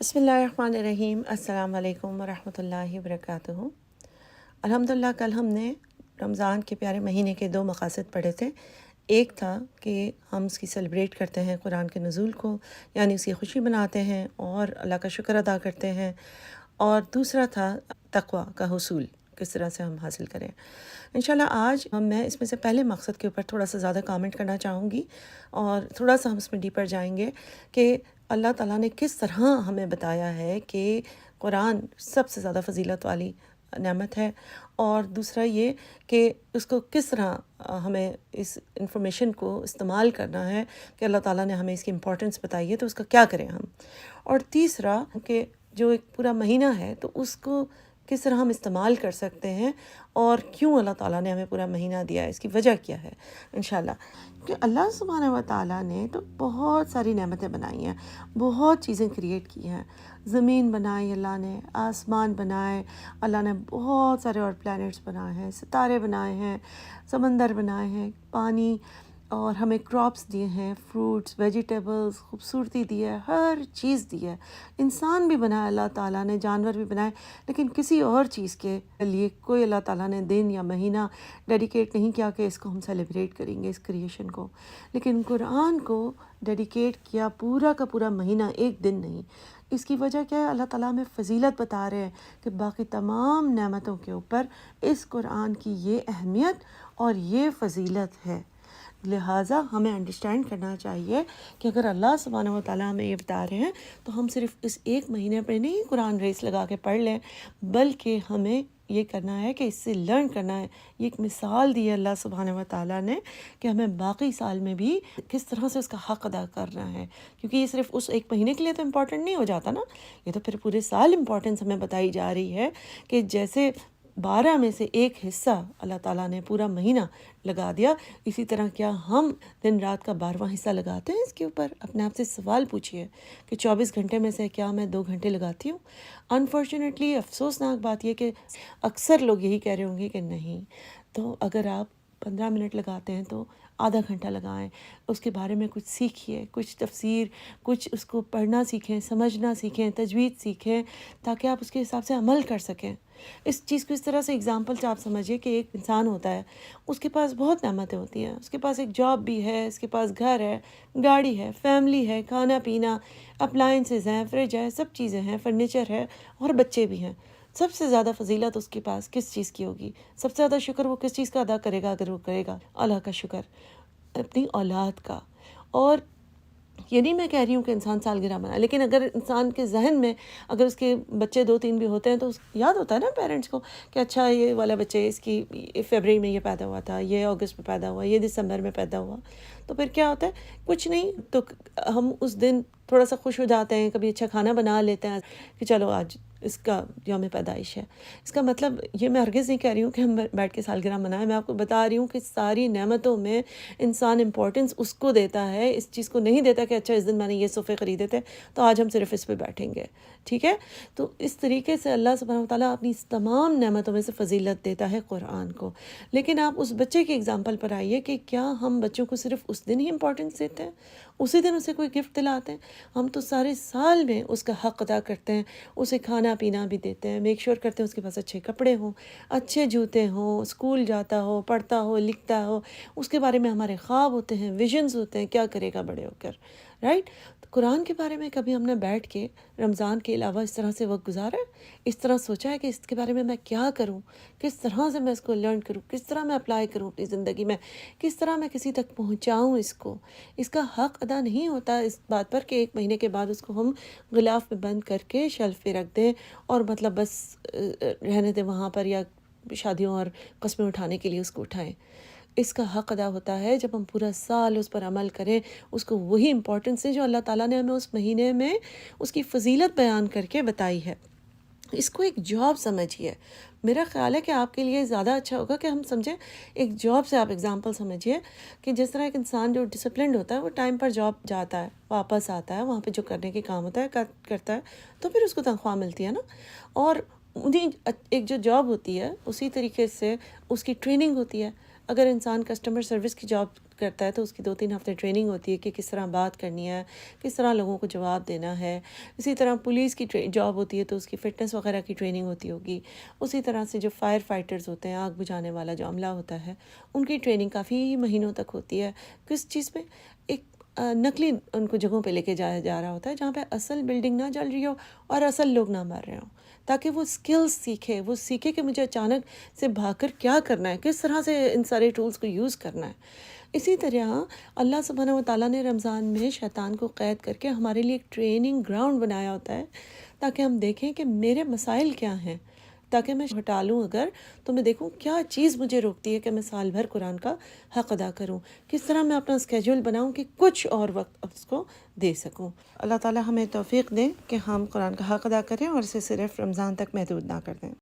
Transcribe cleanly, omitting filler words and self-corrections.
بسم اللہ الرحمن الرحیم۔ السلام علیکم ورحمۃ اللہ وبرکاتہ۔ الحمدللہ کل ہم نے رمضان کے پیارے مہینے کے 2 مقاصد پڑھے تھے۔ ایک تھا کہ ہم اس کی سیلیبریٹ کرتے ہیں قرآن کے نزول کو، یعنی اس کی خوشی مناتے ہیں اور اللہ کا شکر ادا کرتے ہیں، اور دوسرا تھا تقویٰ کا حصول، کس طرح سے ہم حاصل کریں۔ انشاءاللہ آج میں اس میں سے پہلے مقصد کے اوپر تھوڑا سا زیادہ کامنٹ کرنا چاہوں گی، اور تھوڑا سا ہم اس میں ڈیپر جائیں گے کہ اللہ تعالیٰ نے کس طرح ہمیں بتایا ہے کہ قرآن سب سے زیادہ فضیلت والی نعمت ہے، اور دوسرا یہ کہ اس کو کس طرح ہمیں اس انفارمیشن کو استعمال کرنا ہے کہ اللہ تعالیٰ نے ہمیں اس کی امپورٹنس بتائی ہے تو اس کا کیا کریں ہم، اور تیسرا کہ جو ایک پورا مہینہ ہے تو اس کو کس طرح ہم استعمال کر سکتے ہیں، اور کیوں اللہ تعالیٰ نے ہمیں پورا مہینہ دیا ہے، اس کی وجہ کیا ہے انشاءاللہ۔ کہ اللہ سبحانہ و تعالیٰ نے تو بہت ساری نعمتیں بنائی ہیں، بہت چیزیں کریٹ کی ہیں۔ زمین بنائی اللہ نے، آسمان بنائے اللہ نے، بہت سارے اور پلانٹس بنائے ہیں، ستارے بنائے ہیں، سمندر بنائے ہیں، پانی، اور ہمیں کراپس دیے ہیں، فروٹس، ویجیٹیبلز، خوبصورتی دی ہے، ہر چیز دی ہے۔ انسان بھی بنایا اللہ تعالیٰ نے، جانور بھی بنائے، لیکن کسی اور چیز کے لیے کوئی اللہ تعالیٰ نے دن یا مہینہ ڈیڈیکیٹ نہیں کیا کہ اس کو ہم سیلیبریٹ کریں گے، اس کریشن کو۔ لیکن قرآن کو ڈیڈیکیٹ کیا پورا کا پورا مہینہ، ایک دن نہیں۔ اس کی وجہ کیا ہے؟ اللہ تعالیٰ ہمیں فضیلت بتا رہے ہیں کہ باقی تمام نعمتوں کے اوپر اس قرآن کی یہ اہمیت اور یہ فضیلت ہے۔ لہٰذا ہمیں انڈرسٹینڈ کرنا چاہیے کہ اگر اللہ سبحانہ و تعالیٰ ہمیں یہ بتا رہے ہیں تو ہم صرف اس ایک مہینے پہ نہیں قرآن ریس لگا کے پڑھ لیں، بلکہ ہمیں یہ کرنا ہے کہ اس سے لرن کرنا ہے۔ یہ ایک مثال دی ہے اللہ سبحانہ و تعالیٰ نے کہ ہمیں باقی سال میں بھی کس طرح سے اس کا حق ادا کرنا ہے، کیونکہ یہ صرف اس ایک مہینے کے لیے تو امپورٹنٹ نہیں ہو جاتا نا، یہ تو پھر پورے سال امپورٹنس ہمیں بتائی جا رہی ہے کہ جیسے 12 میں سے ایک حصہ اللہ تعالیٰ نے پورا مہینہ لگا دیا، اسی طرح کیا ہم دن رات کا 12واں حصہ لگاتے ہیں اس کے اوپر؟ اپنے آپ سے سوال پوچھئے کہ 24 گھنٹے میں سے کیا میں 2 گھنٹے لگاتی ہوں؟ انفارچونیٹلی افسوسناک بات یہ کہ اکثر لوگ یہی کہہ رہے ہوں گے کہ نہیں۔ تو اگر آپ 15 منٹ لگاتے ہیں تو آدھا گھنٹہ لگائیں، اس کے بارے میں کچھ سیکھیے، کچھ تفسیر، کچھ اس کو پڑھنا سیکھیں، سمجھنا سیکھیں، تجوید سیکھیں، تاکہ آپ اس کے حساب سے عمل کر سکیں۔ اس چیز کو اس طرح سے اگزامپل سے آپ سمجھیے کہ ایک انسان ہوتا ہے، اس کے پاس بہت نعمتیں ہوتی ہیں، اس کے پاس ایک جاب بھی ہے، اس کے پاس گھر ہے، گاڑی ہے، فیملی ہے، کھانا پینا، اپلائنسز ہیں، فریج ہے، سب چیزیں ہیں، فرنیچر ہے، اور بچے بھی ہیں۔ سب سے زیادہ فضیلت اس کے پاس کس چیز کی ہوگی؟ سب سے زیادہ شکر وہ کس چیز کا ادا کرے گا؟ اگر وہ کرے گا اللہ کا شکر، اپنی اولاد کا۔ اور یہ نہیں میں کہہ رہی ہوں کہ انسان سالگرہ منائے، لیکن اگر انسان کے ذہن میں اگر اس کے بچے 2-3 بھی ہوتے ہیں تو یاد ہوتا ہے نا پیرنٹس کو کہ اچھا یہ والا بچے اس کی فیبرری میں یہ پیدا ہوا تھا، یہ اگست میں پیدا ہوا، یہ دسمبر میں پیدا ہوا، تو پھر کیا ہوتا ہے؟ کچھ نہیں، تو ہم اس دن تھوڑا سا خوش ہو جاتے ہیں، کبھی اچھا کھانا بنا لیتے ہیں کہ چلو آج اس کا یوم پیدائش ہے۔ اس کا مطلب یہ میں ہرگز نہیں کہہ رہی ہوں کہ ہم بیٹھ کے سالگرہ منائیں، میں آپ کو بتا رہی ہوں کہ ساری نعمتوں میں انسان امپورٹنس اس کو دیتا ہے، اس چیز کو نہیں دیتا کہ اچھا اس دن میں نے یہ صوفے خریدے تھے تو آج ہم صرف اس پہ بیٹھیں گے، ٹھیک ہے؟ تو اس طریقے سے اللہ سبحانہ وتعالیٰ اپنی تمام نعمتوں میں سے فضیلت دیتا ہے قرآن کو۔ لیکن آپ اس بچے کی اگزامپل پر آئیے کہ کیا ہم بچوں کو صرف اس دن ہی امپورٹنس دیتے ہیں، اسی دن اسے کوئی گفٹ دلاتے ہیں؟ ہم تو سارے سال میں اس کا حق ادا کرتے ہیں، اسے کھانا پینا بھی دیتے ہیں، میک شور کرتے ہیں اس کے پاس اچھے کپڑے ہوں، اچھے جوتے ہوں، اسکول جاتا ہو، پڑھتا ہو، لکھتا ہو، اس کے بارے میں ہمارے خواب ہوتے ہیں، ویژنز ہوتے ہیں، کیا کرے گا بڑے ہو کر، رائٹ؟ تو قرآن کے بارے میں کبھی ہم نے بیٹھ کے رمضان کے علاوہ اس طرح سے وقت گزارا ہے؟ اس طرح سوچا ہے کہ اس کے بارے میں کیا کروں، کس طرح سے میں اس کو لرن کروں، کس طرح میں اپلائی کروں اپنی زندگی میں، کس طرح میں کسی تک پہنچاؤں اس کو؟ اس کا حق ادا نہیں ہوتا اس بات پر کہ ایک مہینے کے بعد اس کو ہم غلاف میں بند کر کے شیلف پہ رکھ دیں اور مطلب بس رہنے دیں وہاں پر، یا شادیوں اور قسمیں اٹھانے کے لیے اس کو اٹھائیں۔ اس کا حق ادا ہوتا ہے جب ہم پورا سال اس پر عمل کریں، اس کو وہی امپورٹنس ہے جو اللہ تعالیٰ نے ہمیں اس مہینے میں اس کی فضیلت بیان کر کے بتائی ہے۔ اس کو ایک جاب سمجھیے۔ میرا خیال ہے کہ آپ کے لیے زیادہ اچھا ہوگا کہ ہم سمجھیں ایک جاب سے، آپ اگزامپل سمجھیے کہ جس طرح ایک انسان جو ڈسپلنڈ ہوتا ہے وہ ٹائم پر جاب جاتا ہے، واپس آتا ہے، وہاں پہ جو کرنے کے کام ہوتا ہے کرتا ہے، تو پھر اس کو تنخواہ ملتی ہے نا۔ اور انہیں ایک جو جاب ہوتی ہے اسی طریقے سے اس کی ٹریننگ ہوتی ہے۔ اگر انسان کسٹمر سروس کی جاب کرتا ہے تو اس کی 2-3 ہفتے ٹریننگ ہوتی ہے کہ کس طرح بات کرنی ہے، کس طرح لوگوں کو جواب دینا ہے۔ اسی طرح پولیس کی جاب ہوتی ہے تو اس کی فٹنس وغیرہ کی ٹریننگ ہوتی ہوگی۔ اسی طرح سے جو فائر فائٹرز ہوتے ہیں، آگ بجھانے والا جو عملہ ہوتا ہے، ان کی ٹریننگ کافی مہینوں تک ہوتی ہے۔ کس چیز پہ؟ ایک نقلی ان کو جگہوں پہ لے کے جایا جا رہا ہوتا ہے جہاں پہ اصل بلڈنگ نہ جل رہی ہو اور اصل لوگ نہ مر رہے ہوں، تاکہ وہ سکلز سیکھے، وہ سیکھے کہ مجھے اچانک سے بھاگ کر کیا کرنا ہے، کس طرح سے ان سارے ٹولز کو یوز کرنا ہے۔ اسی طرح اللہ سبحانہ و تعالیٰ نے رمضان میں شیطان کو قید کر کے ہمارے لیے ایک ٹریننگ گراؤنڈ بنایا ہوتا ہے، تاکہ ہم دیکھیں کہ میرے مسائل کیا ہیں، تاکہ میں ہٹا لوں اگر تو میں دیکھوں کیا چیز مجھے روکتی ہے کہ میں سال بھر قرآن کا حق ادا کروں، کس طرح میں اپنا اسکیجول بناؤں کہ کچھ اور وقت اس کو دے سکوں۔ اللہ تعالیٰ ہمیں توفیق دے کہ ہم قرآن کا حق ادا کریں اور اسے صرف رمضان تک محدود نہ کر دیں۔